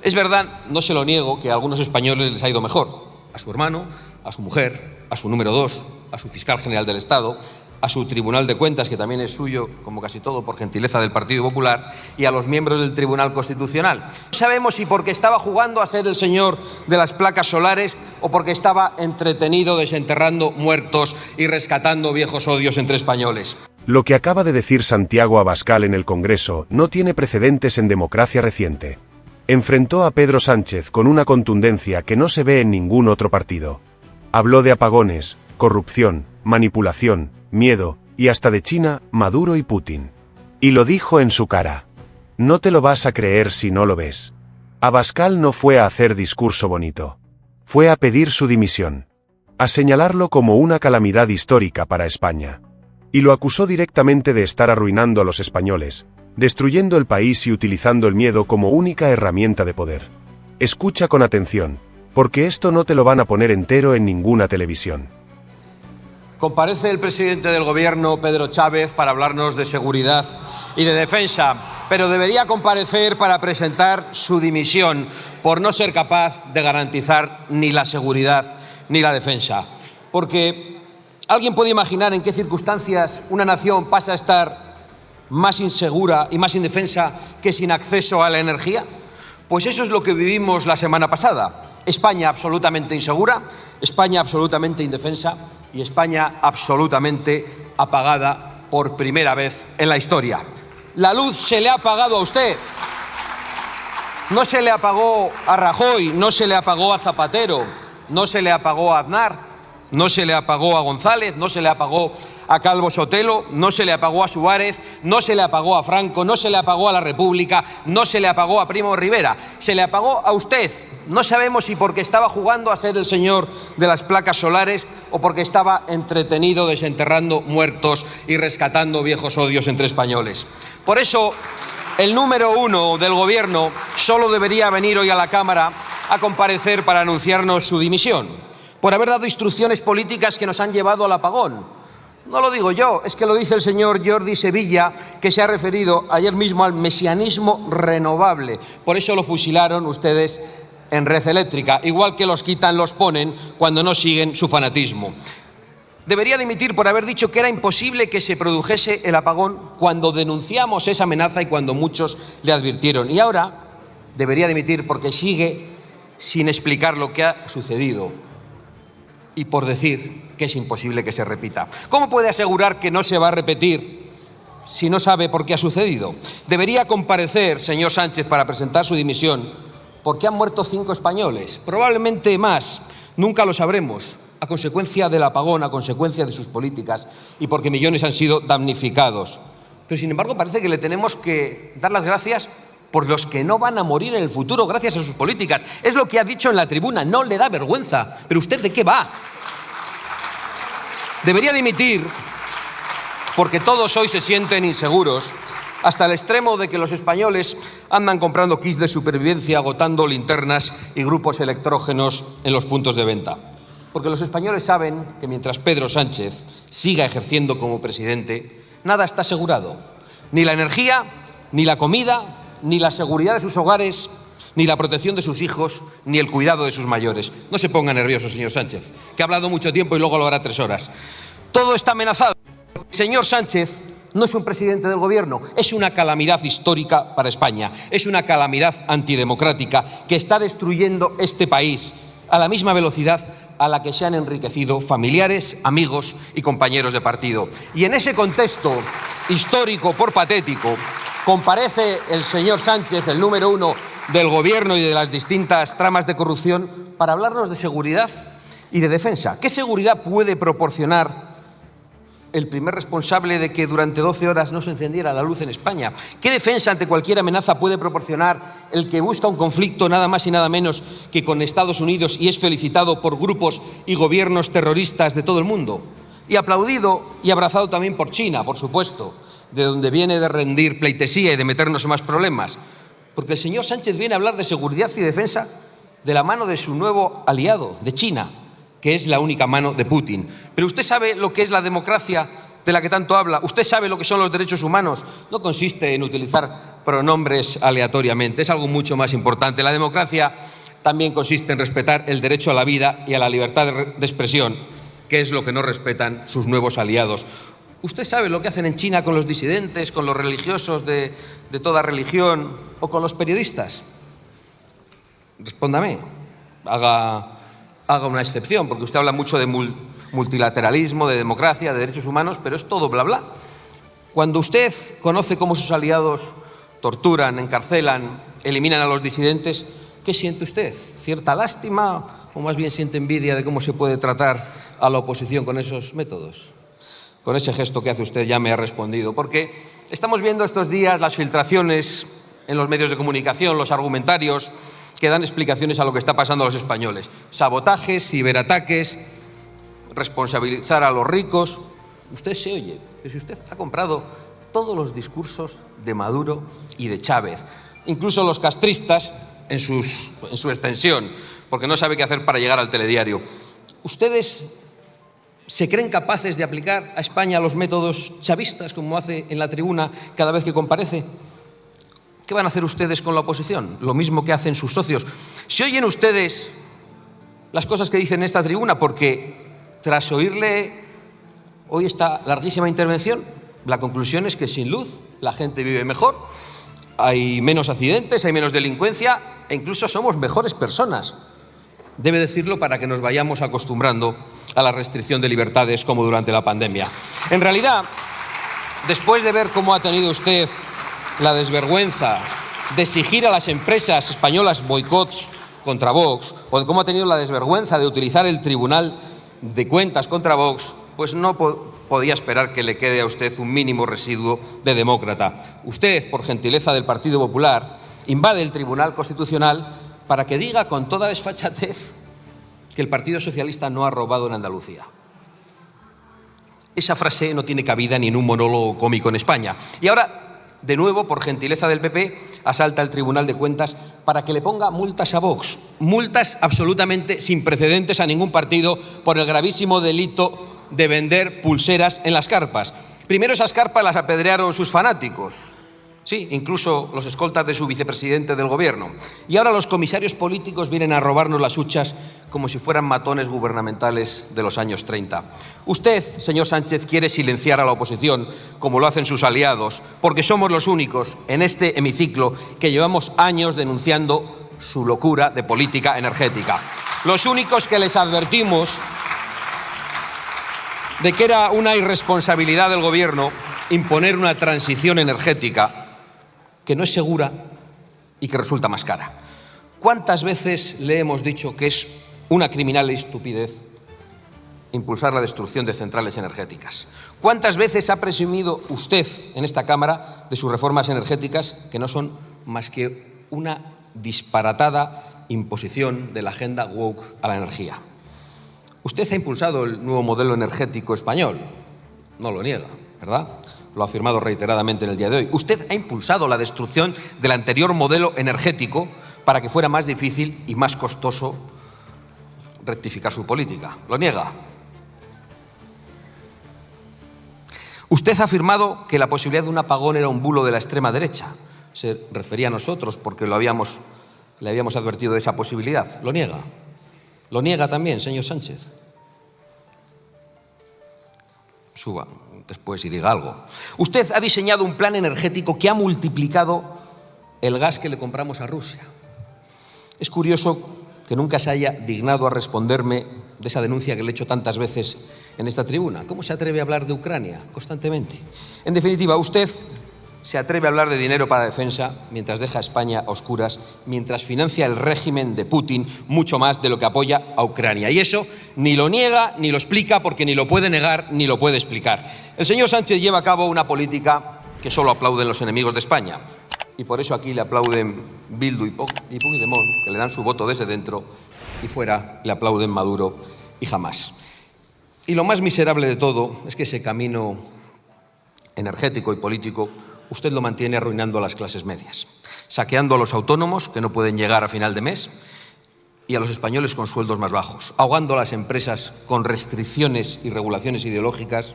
Es verdad, no se lo niego, que a algunos españoles les ha ido mejor. A su hermano, a su mujer, a su número 2, a su fiscal general del Estado, a su Tribunal de Cuentas, que también es suyo, como casi todo, por gentileza del Partido Popular, y a los miembros del Tribunal Constitucional. No sabemos si porque estaba jugando a ser el señor de las placas solares o porque estaba entretenido desenterrando muertos y rescatando viejos odios entre españoles. Lo que acaba de decir Santiago Abascal en el Congreso no tiene precedentes en democracia reciente. Enfrentó a Pedro Sánchez con una contundencia que no se ve en ningún otro partido. Habló de apagones, corrupción, manipulación, miedo, y hasta de China, Maduro y Putin. Y lo dijo en su cara. No te lo vas a creer si no lo ves. Abascal no fue a hacer discurso bonito. Fue a pedir su dimisión. A señalarlo como una calamidad histórica para España. Y lo acusó directamente de estar arruinando a los españoles, destruyendo el país y utilizando el miedo como única herramienta de poder. Escucha con atención, porque esto no te lo van a poner entero en ninguna televisión. Comparece el presidente del Gobierno, Pedro Chávez, para hablarnos de seguridad y de defensa, pero debería comparecer para presentar su dimisión por no ser capaz de garantizar ni la seguridad ni la defensa. Porque ¿alguien puede imaginar en qué circunstancias una nación pasa a estar más insegura y más indefensa que sin acceso a la energía? Pues eso es lo que vivimos la semana pasada. España absolutamente insegura, España absolutamente indefensa y España absolutamente apagada por primera vez en la historia. La luz se le ha apagado a usted. No se le apagó a Rajoy, no se le apagó a Zapatero, no se le apagó a Aznar, no se le apagó a González, no se le apagó a Calvo Sotelo, no se le apagó a Suárez, no se le apagó a Franco, no se le apagó a la República, no se le apagó a Primo de Rivera, se le apagó a usted. No sabemos si porque estaba jugando a ser el señor de las placas solares o porque estaba entretenido desenterrando muertos y rescatando viejos odios entre españoles. Por eso, el número 1 del Gobierno solo debería venir hoy a la Cámara a comparecer para anunciarnos su dimisión, por haber dado instrucciones políticas que nos han llevado al apagón. No lo digo yo, es que lo dice el señor Jordi Sevilla, que se ha referido ayer mismo al mesianismo renovable. Por eso lo fusilaron ustedes en Red Eléctrica, igual que los quitan, los ponen cuando no siguen su fanatismo. Debería dimitir por haber dicho que era imposible que se produjese el apagón cuando denunciamos esa amenaza y cuando muchos le advirtieron. Y ahora debería dimitir porque sigue sin explicar lo que ha sucedido y por decir que es imposible que se repita. ¿Cómo puede asegurar que no se va a repetir si no sabe por qué ha sucedido? Debería comparecer, señor Sánchez, para presentar su dimisión, porque han muerto 5 españoles, probablemente más, nunca lo sabremos, a consecuencia del apagón, a consecuencia de sus políticas y porque millones han sido damnificados. Pero sin embargo parece que le tenemos que dar las gracias por los que no van a morir en el futuro gracias a sus políticas. Es lo que ha dicho en la tribuna, no le da vergüenza. ¿Pero usted de qué va? Debería dimitir porque todos hoy se sienten inseguros, hasta el extremo de que los españoles andan comprando kits de supervivencia, agotando linternas y grupos electrógenos en los puntos de venta. Porque los españoles saben que mientras Pedro Sánchez siga ejerciendo como presidente, nada está asegurado. Ni la energía, ni la comida, ni la seguridad de sus hogares, ni la protección de sus hijos, ni el cuidado de sus mayores. No se ponga nervioso, señor Sánchez, que ha hablado mucho tiempo y luego lo hará 3 horas. Todo está amenazado. El señor Sánchez no es un presidente del Gobierno, es una calamidad histórica para España, es una calamidad antidemocrática que está destruyendo este país a la misma velocidad a la que se han enriquecido familiares, amigos y compañeros de partido. Y en ese contexto histórico por patético, comparece el señor Sánchez, el número 1 del Gobierno y de las distintas tramas de corrupción, para hablarnos de seguridad y de defensa. ¿Qué seguridad puede proporcionar el primer responsable de que durante 12 horas no se encendiera la luz en España? ¿Qué defensa ante cualquier amenaza puede proporcionar el que busca un conflicto nada más y nada menos que con Estados Unidos y es felicitado por grupos y gobiernos terroristas de todo el mundo? Y aplaudido y abrazado también por China, por supuesto, de donde viene de rendir pleitesía y de meternos en más problemas. Porque el señor Sánchez viene a hablar de seguridad y defensa de la mano de su nuevo aliado, de China, que es la única mano de Putin. Pero usted sabe lo que es la democracia de la que tanto habla. Usted sabe lo que son los derechos humanos. No consiste en utilizar pronombres aleatoriamente, es algo mucho más importante. La democracia también consiste en respetar el derecho a la vida y a la libertad de expresión, que es lo que no respetan sus nuevos aliados. ¿Usted sabe lo que hacen en China con los disidentes, con los religiosos de toda religión o con los periodistas? Respóndame, haga una excepción, porque usted habla mucho de multilateralismo, de democracia, de derechos humanos, pero es todo bla bla. Cuando usted conoce cómo sus aliados torturan, encarcelan, eliminan a los disidentes, ¿qué siente usted? ¿Cierta lástima o más bien siente envidia de cómo se puede tratar a la oposición con esos métodos? Con ese gesto que hace usted ya me ha respondido, porque estamos viendo estos días las filtraciones en los medios de comunicación, los argumentarios que dan explicaciones a lo que está pasando a los españoles. Sabotajes, ciberataques, responsabilizar a los ricos. Usted se oye, que si usted ha comprado todos los discursos de Maduro y de Chávez, incluso los castristas en su extensión, porque no sabe qué hacer para llegar al telediario. ¿Ustedes se creen capaces de aplicar a España los métodos chavistas, como hace en la tribuna cada vez que comparece? ¿Qué van a hacer ustedes con la oposición? Lo mismo que hacen sus socios. ¿Se oyen ustedes las cosas que dicen en esta tribuna? Porque tras oírle hoy esta larguísima intervención, la conclusión es que sin luz la gente vive mejor, hay menos accidentes, hay menos delincuencia e incluso somos mejores personas. Debe decirlo para que nos vayamos acostumbrando a la restricción de libertades como durante la pandemia. En realidad, después de ver cómo ha tenido usted la desvergüenza de exigir a las empresas españolas boicots contra Vox, o de cómo ha tenido la desvergüenza de utilizar el Tribunal de Cuentas contra Vox, pues no podía esperar que le quede a usted un mínimo residuo de demócrata. Usted, por gentileza del Partido Popular, invade el Tribunal Constitucional para que diga con toda desfachatez que el Partido Socialista no ha robado en Andalucía. Esa frase no tiene cabida ni en un monólogo cómico en España. Y ahora, de nuevo, por gentileza del PP, asalta el Tribunal de Cuentas para que le ponga multas a Vox. Multas absolutamente sin precedentes a ningún partido por el gravísimo delito de vender pulseras en las carpas. Primero esas carpas las apedrearon sus fanáticos. Sí, incluso los escoltas de su vicepresidente del gobierno. Y ahora los comisarios políticos vienen a robarnos las huchas como si fueran matones gubernamentales de los años 30. Usted, señor Sánchez, quiere silenciar a la oposición, como lo hacen sus aliados, porque somos los únicos en este hemiciclo que llevamos años denunciando su locura de política energética. Los únicos que les advertimos de que era una irresponsabilidad del gobierno imponer una transición energética que no es segura y que resulta más cara. ¿Cuántas veces le hemos dicho que es una criminal estupidez impulsar la destrucción de centrales energéticas? ¿Cuántas veces ha presumido usted en esta Cámara de sus reformas energéticas que no son más que una disparatada imposición de la agenda woke a la energía? Usted ha impulsado el nuevo modelo energético español, no lo niega, ¿verdad? Lo ha afirmado reiteradamente en el día de hoy. Usted ha impulsado la destrucción del anterior modelo energético para que fuera más difícil y más costoso rectificar su política. ¿Lo niega? Usted ha afirmado que la posibilidad de un apagón era un bulo de la extrema derecha. Se refería a nosotros porque le habíamos advertido de esa posibilidad. ¿Lo niega? ¿Lo niega también, señor Sánchez? Suba después y diga algo. Usted ha diseñado un plan energético que ha multiplicado el gas que le compramos a Rusia. Es curioso que nunca se haya dignado a responderme de esa denuncia que le he hecho tantas veces en esta tribuna. ¿Cómo se atreve a hablar de Ucrania constantemente? En definitiva, usted se atreve a hablar de dinero para defensa mientras deja a España a oscuras, mientras financia el régimen de Putin mucho más de lo que apoya a Ucrania. Y eso ni lo niega ni lo explica, porque ni lo puede negar ni lo puede explicar. El señor Sánchez lleva a cabo una política que solo aplauden los enemigos de España. Y por eso aquí le aplauden Bildu y Puigdemont, que le dan su voto desde dentro, y fuera le aplauden Maduro y Hamás. Y lo más miserable de todo es que ese camino energético y político usted lo mantiene arruinando a las clases medias, saqueando a los autónomos que no pueden llegar a final de mes y a los españoles con sueldos más bajos, ahogando a las empresas con restricciones y regulaciones ideológicas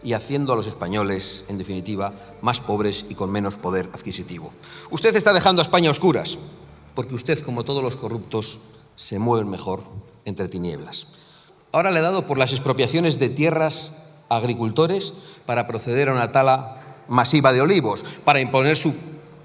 y haciendo a los españoles, en definitiva, más pobres y con menos poder adquisitivo. Usted está dejando a España a oscuras, porque usted, como todos los corruptos, se mueve mejor entre tinieblas. Ahora le ha dado por las expropiaciones de tierras a agricultores para proceder a una tala masiva de olivos, para imponer su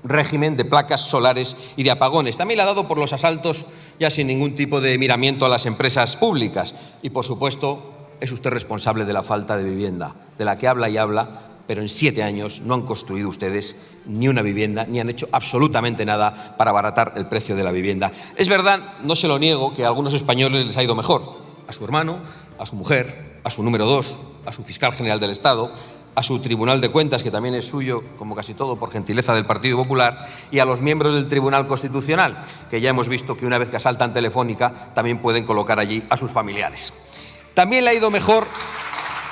régimen de placas solares y de apagones. También le ha dado por los asaltos ya sin ningún tipo de miramiento a las empresas públicas. Y, por supuesto, es usted responsable de la falta de vivienda, de la que habla y habla, pero en 7 años no han construido ustedes ni una vivienda, ni han hecho absolutamente nada para abaratar el precio de la vivienda. Es verdad, no se lo niego, que a algunos españoles les ha ido mejor. A su hermano, a su mujer, a su número 2, a su fiscal general del Estado, a su Tribunal de Cuentas, que también es suyo, como casi todo, por gentileza del Partido Popular, y a los miembros del Tribunal Constitucional, que ya hemos visto que una vez que asaltan Telefónica también pueden colocar allí a sus familiares. También le ha ido mejor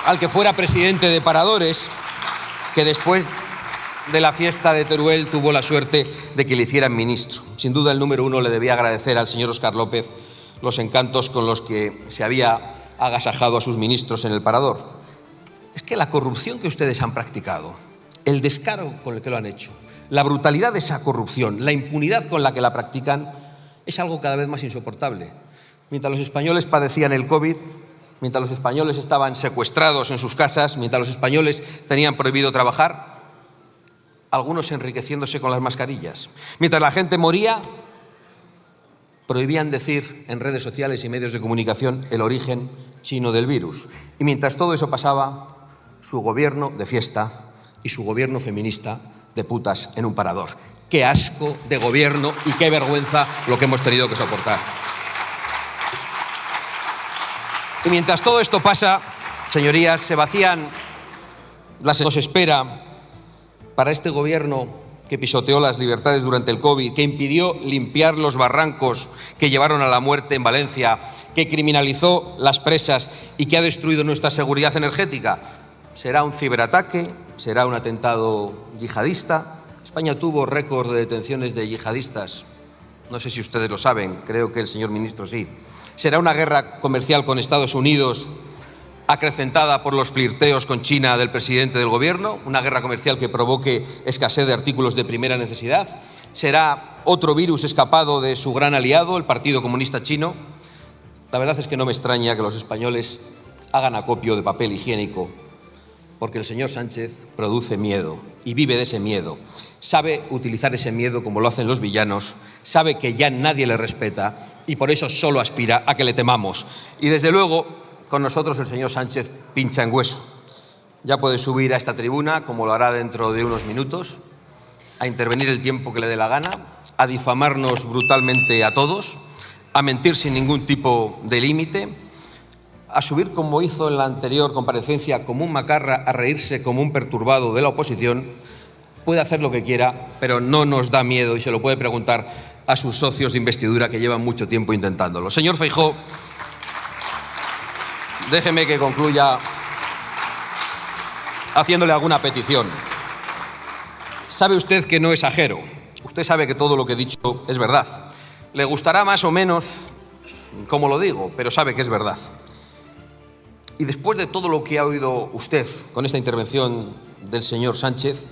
al que fuera presidente de Paradores, que después de la fiesta de Teruel tuvo la suerte de que le hicieran ministro. Sin duda, el número 1 le debía agradecer al señor Óscar López los encantos con los que se había agasajado a sus ministros en el Parador. Es que la corrupción que ustedes han practicado, el descaro con el que lo han hecho, la brutalidad de esa corrupción, la impunidad con la que la practican, es algo cada vez más insoportable. Mientras los españoles padecían el COVID, mientras los españoles estaban secuestrados en sus casas, mientras los españoles tenían prohibido trabajar, algunos enriqueciéndose con las mascarillas. Mientras la gente moría, prohibían decir en redes sociales y medios de comunicación el origen chino del virus. Y mientras todo eso pasaba, su gobierno de fiesta y su gobierno feminista de putas en un parador. ¡Qué asco de gobierno y qué vergüenza lo que hemos tenido que soportar! Y mientras todo esto pasa, señorías, se vacían las... Nos espera para este gobierno que pisoteó las libertades durante el COVID, que impidió limpiar los barrancos que llevaron a la muerte en Valencia, que criminalizó las presas y que ha destruido nuestra seguridad energética. ¿Será un ciberataque? ¿Será un atentado yihadista? España tuvo récord de detenciones de yihadistas. No sé si ustedes lo saben, creo que el señor ministro sí. ¿Será una guerra comercial con Estados Unidos acrecentada por los flirteos con China del presidente del gobierno? ¿Una guerra comercial que provoque escasez de artículos de primera necesidad? ¿Será otro virus escapado de su gran aliado, el Partido Comunista Chino? La verdad es que no me extraña que los españoles hagan acopio de papel higiénico, porque el señor Sánchez produce miedo y vive de ese miedo. Sabe utilizar ese miedo como lo hacen los villanos, sabe que ya nadie le respeta y por eso solo aspira a que le temamos. Y desde luego, con nosotros el señor Sánchez pincha en hueso. Ya puede subir a esta tribuna, como lo hará dentro de unos minutos, a intervenir el tiempo que le dé la gana, a difamarnos brutalmente a todos, a mentir sin ningún tipo de límite, a subir, como hizo en la anterior comparecencia, como un macarra, a reírse como un perturbado de la oposición. Puede hacer lo que quiera, pero no nos da miedo y se lo puede preguntar a sus socios de investidura que llevan mucho tiempo intentándolo. Señor Feijóo, déjeme que concluya haciéndole alguna petición. Sabe usted que no exagero. Usted sabe que todo lo que he dicho es verdad. Le gustará más o menos como lo digo, pero sabe que es verdad. Y después de todo lo que ha oído usted con esta intervención del señor Sánchez,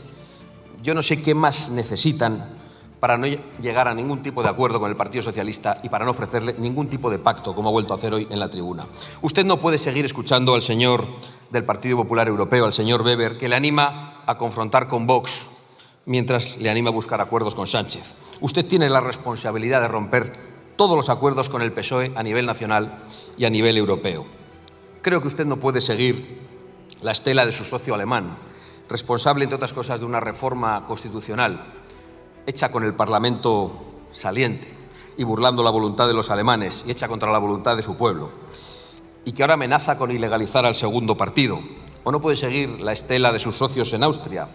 yo no sé qué más necesitan para no llegar a ningún tipo de acuerdo con el Partido Socialista y para no ofrecerle ningún tipo de pacto, como ha vuelto a hacer hoy en la tribuna. Usted no puede seguir escuchando al señor del Partido Popular Europeo, al señor Weber, que le anima a confrontar con Vox, mientras le anima a buscar acuerdos con Sánchez. Usted tiene la responsabilidad de romper todos los acuerdos con el PSOE a nivel nacional y a nivel europeo. Creo que usted no puede seguir la estela de su socio alemán, responsable, entre otras cosas, de una reforma constitucional hecha con el Parlamento saliente y burlando la voluntad de los alemanes y hecha contra la voluntad de su pueblo, y que ahora amenaza con ilegalizar al segundo partido. O no puede seguir la estela de sus socios en Austria,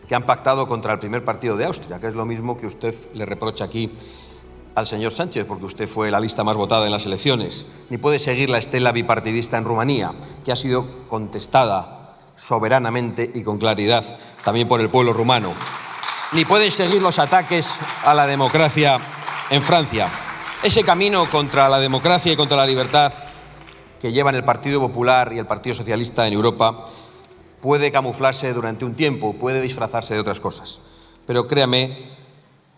que han pactado contra el primer partido de Austria, que es lo mismo que usted le reprocha aquí al señor Sánchez, porque usted fue la lista más votada en las elecciones. Ni puede seguir la estela bipartidista en Rumanía, que ha sido contestada soberanamente y con claridad también por el pueblo rumano. Ni pueden seguir los ataques a la democracia en Francia. Ese camino contra la democracia y contra la libertad que llevan el Partido Popular y el Partido Socialista en Europa puede camuflarse durante un tiempo, puede disfrazarse de otras cosas, pero créame,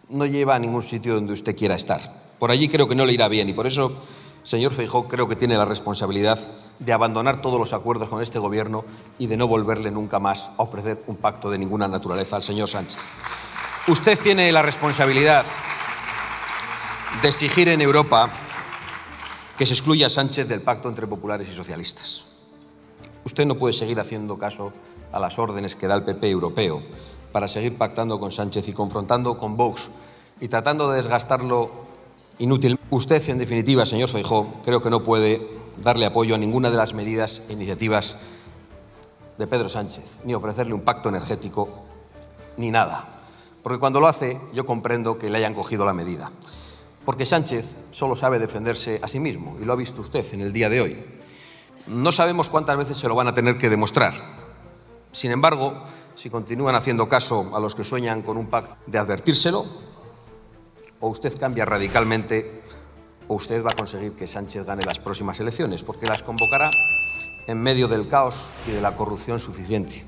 no lleva a ningún sitio donde usted quiera estar. Por allí creo que no le irá bien y por eso, señor Feijóo, creo que tiene la responsabilidad de abandonar todos los acuerdos con este Gobierno y de no volverle nunca más a ofrecer un pacto de ninguna naturaleza al señor Sánchez. Usted tiene la responsabilidad de exigir en Europa que se excluya a Sánchez del pacto entre populares y socialistas. Usted no puede seguir haciendo caso a las órdenes que da el PP europeo para seguir pactando con Sánchez y confrontando con Vox y tratando de desgastarlo inútil. Usted, en definitiva, señor Feijóo, creo que no puede darle apoyo a ninguna de las medidas e iniciativas de Pedro Sánchez, ni ofrecerle un pacto energético, ni nada. Porque cuando lo hace, yo comprendo que le hayan cogido la medida. Porque Sánchez solo sabe defenderse a sí mismo, y lo ha visto usted en el día de hoy. No sabemos cuántas veces se lo van a tener que demostrar. Sin embargo, si continúan haciendo caso a los que sueñan con un pacto de advertírselo, o usted cambia radicalmente, o usted va a conseguir que Sánchez gane las próximas elecciones, porque las convocará en medio del caos y de la corrupción suficiente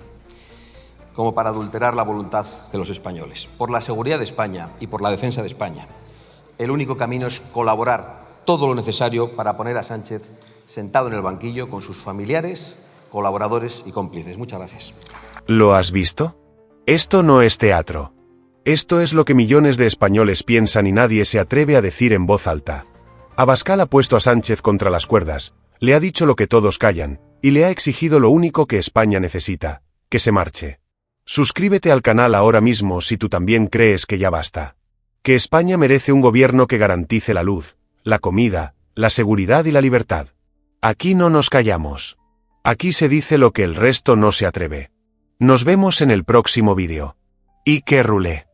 como para adulterar la voluntad de los españoles. Por la seguridad de España y por la defensa de España, el único camino es colaborar todo lo necesario para poner a Sánchez sentado en el banquillo con sus familiares, colaboradores y cómplices. Muchas gracias. ¿Lo has visto? Esto no es teatro. Esto es lo que millones de españoles piensan y nadie se atreve a decir en voz alta. Abascal ha puesto a Sánchez contra las cuerdas, le ha dicho lo que todos callan, y le ha exigido lo único que España necesita, que se marche. Suscríbete al canal ahora mismo si tú también crees que ya basta. Que España merece un gobierno que garantice la luz, la comida, la seguridad y la libertad. Aquí no nos callamos. Aquí se dice lo que el resto no se atreve. Nos vemos en el próximo vídeo. Y que rule.